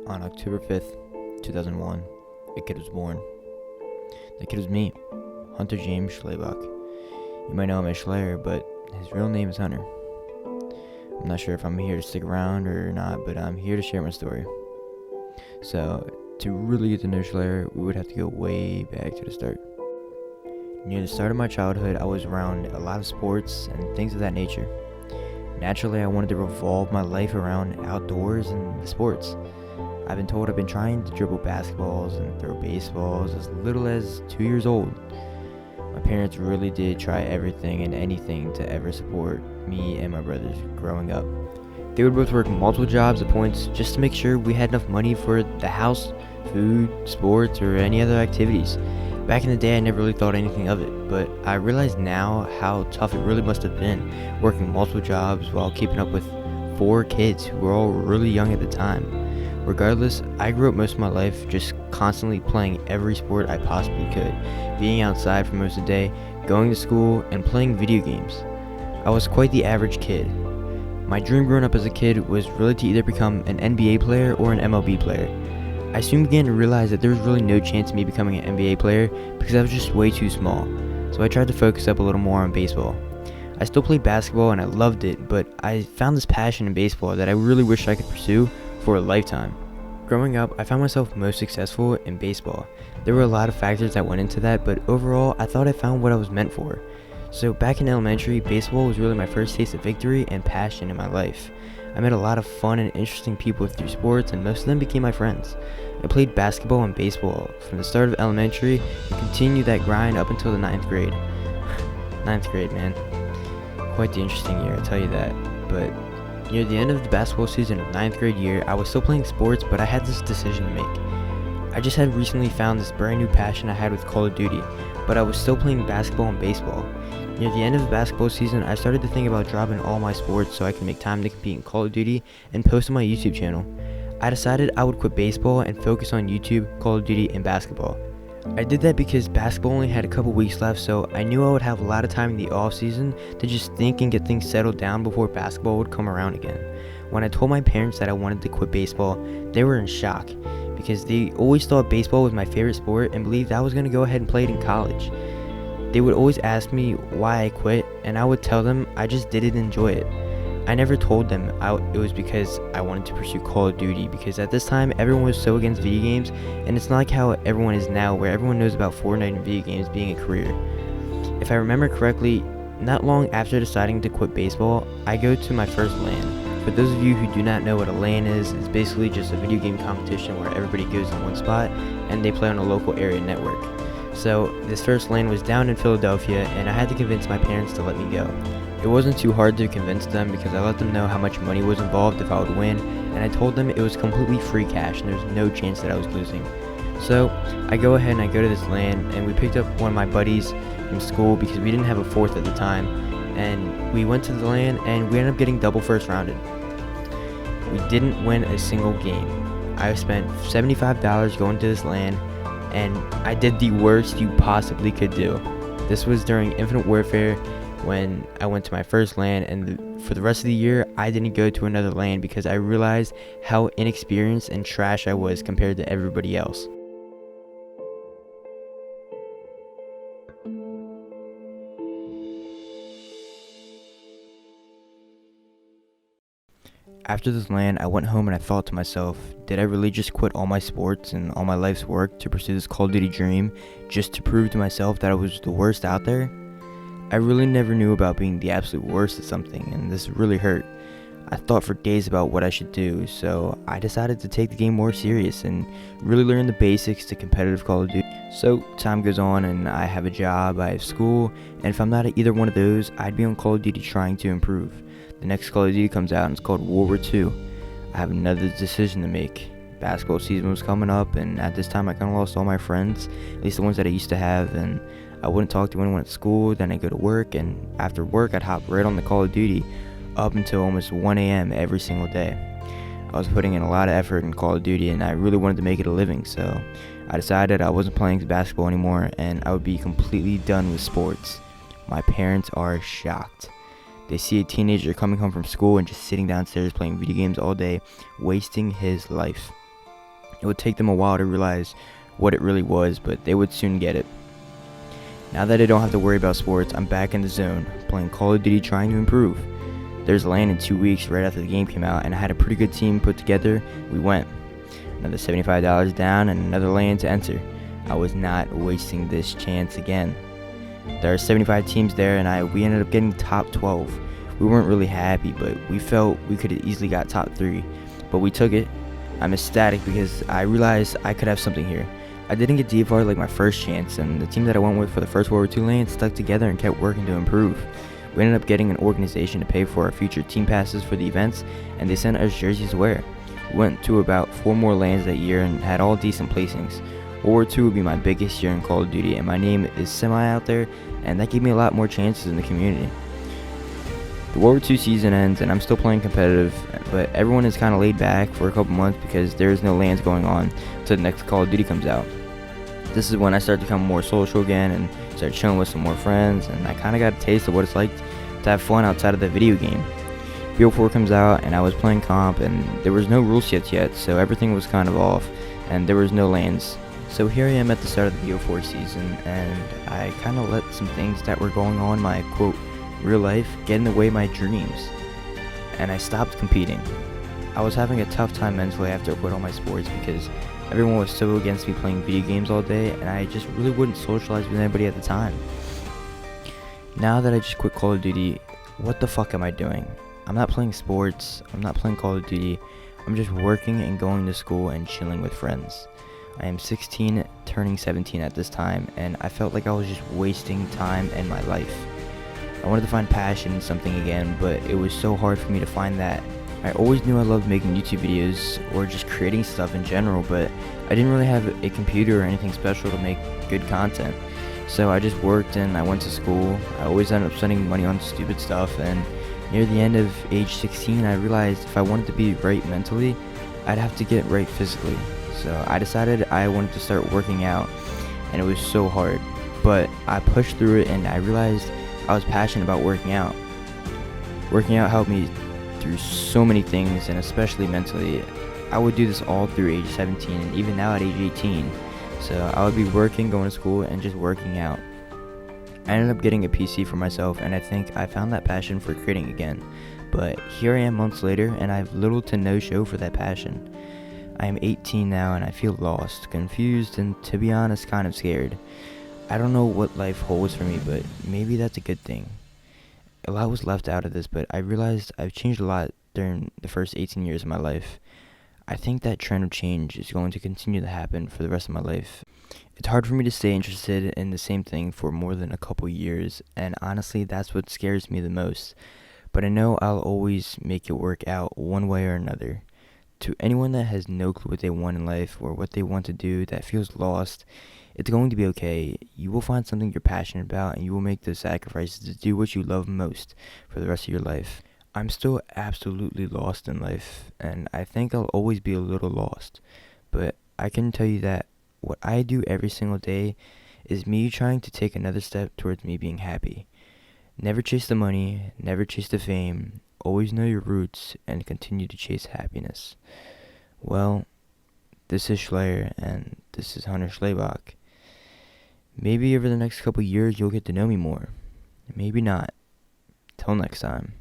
On October 5th, 2001, a kid was born. That kid was me, Hunter James Schlayer. You might know him as Schlayer, but his real name is Hunter. I'm not sure if I'm here to stick around or not, but I'm here to share my story. So, to really get to know Schlayer, we would have to go way back to the start. Near the start of my childhood, I was around a lot of sports and things of that nature. Naturally, I wanted to revolve my life around outdoors and the sports. I've been told I've been trying to dribble basketballs and throw baseballs as little as 2 years old. My parents really did try everything and anything to ever support me and my brothers growing up. They would both work multiple jobs at points just to make sure we had enough money for the house, food, sports, or any other activities. Back in the day, I never really thought anything of it, but I realize now how tough it really must have been, working multiple jobs while keeping up with 4 kids who were all really young at the time. Regardless, I grew up most of my life just constantly playing every sport I possibly could, being outside for most of the day, going to school, and playing video games. I was quite the average kid. My dream growing up as a kid was really to either become an NBA player or an MLB player. I soon began to realize that there was really no chance of me becoming an NBA player because I was just way too small, so I tried to focus up a little more on baseball. I still played basketball and I loved it, but I found this passion in baseball that I really wish I could pursue for a lifetime. Growing up, I found myself most successful in baseball. There were a lot of factors that went into that, but overall, I thought I found what I was meant for. So back in elementary, baseball was really my first taste of victory and passion in my life. I met a lot of fun and interesting people through sports, and most of them became my friends. I played basketball and baseball from the start of elementary and continued that grind up until the 9th grade. 9th grade, man. Quite the interesting year, I'll tell you that. But near the end of the basketball season of 9th grade year, I was still playing sports, but I had this decision to make. I just had recently found this brand new passion I had with Call of Duty, but I was still playing basketball and baseball. Near the end of the basketball season, I started to think about dropping all my sports so I could make time to compete in Call of Duty and post on my YouTube channel. I decided I would quit baseball and focus on YouTube, Call of Duty, and basketball. I did that because basketball only had a couple weeks left, so I knew I would have a lot of time in the off season to just think and get things settled down before basketball would come around again. When I told my parents that I wanted to quit baseball, they were in shock because they always thought baseball was my favorite sport and believed I was going to go ahead and play it in college. They would always ask me why I quit, and I would tell them I just didn't enjoy it. I never told them it was because I wanted to pursue Call of Duty, because at this time everyone was so against video games, and it's not like how everyone is now where everyone knows about Fortnite and video games being a career. If I remember correctly, not long after deciding to quit baseball, I go to my first LAN. For those of you who do not know what a LAN is, it's basically just a video game competition where everybody goes in one spot and they play on a local area network. So this first LAN was down in Philadelphia, and I had to convince my parents to let me go. It wasn't too hard to convince them because I let them know how much money was involved if I would win, and I told them it was completely free cash and there was no chance that I was losing. So I go ahead and I go to this LAN, and we picked up one of my buddies from school because we didn't have a fourth at the time, and we went to the LAN and we ended up getting double first rounded. We didn't win a single game. I spent $75 going to this LAN, and I did the worst you possibly could do. This was during Infinite Warfare when I went to my first LAN, and for the rest of the year I didn't go to another LAN because I realized how inexperienced and trash I was compared to everybody else. After this LAN, I went home and I thought to myself, did I really just quit all my sports and all my life's work to pursue this Call of Duty dream just to prove to myself that I was the worst out there? I really never knew about being the absolute worst at something, and this really hurt. I thought for days about what I should do, so I decided to take the game more serious and really learn the basics to competitive Call of Duty. So time goes on and I have a job, I have school, and if I'm not at either one of those, I'd be on Call of Duty trying to improve. The next Call of Duty comes out and it's called World War II. I have another decision to make. Basketball season was coming up, and at this time I kind of lost all my friends, at least the ones that I used to have, and I wouldn't talk to anyone at school. Then I'd go to work, and after work I'd hop right on the Call of Duty up until almost 1 a.m. every single day. I was putting in a lot of effort in Call of Duty, and I really wanted to make it a living, so I decided I wasn't playing basketball anymore and I would be completely done with sports. My parents are shocked. They see a teenager coming home from school and just sitting downstairs playing video games all day, wasting his life. It would take them a while to realize what it really was, but they would soon get it. Now that I don't have to worry about sports, I'm back in the zone, playing Call of Duty, trying to improve. There's LAN in 2 weeks right after the game came out, and I had a pretty good team put together. We went. Another $75 down and another LAN to enter. I was not wasting this chance again. There are 75 teams there, and we ended up getting top 12. We weren't really happy, but we felt we could have easily got top 3. But we took it. I'm ecstatic because I realized I could have something here. I didn't get DFR like my first chance, and the team that I went with for the first World War II LAN stuck together and kept working to improve. We ended up getting an organization to pay for our future team passes for the events, and they sent us jerseys to wear. We went to about 4 more LANs that year and had all decent placings. World War II would be my biggest year in Call of Duty, and my name is semi out there, and that gave me a lot more chances in the community. The World War II season ends, and I'm still playing competitive, but everyone is kind of laid back for a couple months because there is no LANs going on until the next Call of Duty comes out. This is when I start to become more social again and start chilling with some more friends, and I kind of got a taste of what it's like to have fun outside of the video game. BO4 comes out, and I was playing comp, and there was no rule sets yet, so everything was kind of off, and there was no LANs. So here I am at the start of the BO4 season, and I kind of let some things that were going on in my, quote, real life get in the way of my dreams, and I stopped competing. I was having a tough time mentally after I quit all my sports because everyone was so against me playing video games all day, and I just really wouldn't socialize with anybody at the time. Now that I just quit Call of Duty, what the fuck am I doing? I'm not playing sports, I'm not playing Call of Duty, I'm just working and going to school and chilling with friends. I am 16, turning 17 at this time, and I felt like I was just wasting time in my life. I wanted to find passion in something again, but it was so hard for me to find that. I always knew I loved making YouTube videos or just creating stuff in general, but I didn't really have a computer or anything special to make good content. So I just worked and I went to school. I always ended up spending money on stupid stuff, and near the end of age 16 I realized if I wanted to be right mentally, I'd have to get right physically. So I decided I wanted to start working out, and it was so hard, but I pushed through it and I realized I was passionate about working out. Working out helped me through so many things, and especially mentally. I would do this all through age 17 and even now at age 18. So I would be working, going to school, and just working out. I ended up getting a PC for myself, and I think I found that passion for creating again. But here I am months later, and I have little to no show for that passion. I am 18 now, and I feel lost, confused, and to be honest, kind of scared. I don't know what life holds for me, but maybe that's a good thing. A lot was left out of this, but I realized I've changed a lot during the first 18 years of my life. I think that trend of change is going to continue to happen for the rest of my life. It's hard for me to stay interested in the same thing for more than a couple years, and honestly, that's what scares me the most. But I know I'll always make it work out one way or another. To anyone that has no clue what they want in life or what they want to do, that feels lost, it's going to be okay. You will find something you're passionate about, and you will make those sacrifices to do what you love most for the rest of your life. I'm still absolutely lost in life, and I think I'll always be a little lost. But I can tell you that what I do every single day is me trying to take another step towards me being happy. Never chase the money, never chase the fame, always know your roots, and continue to chase happiness. Well, this is Schlayer, and this is Hunter Schlaybach. Maybe over the next couple years you'll get to know me more. Maybe not. Till next time.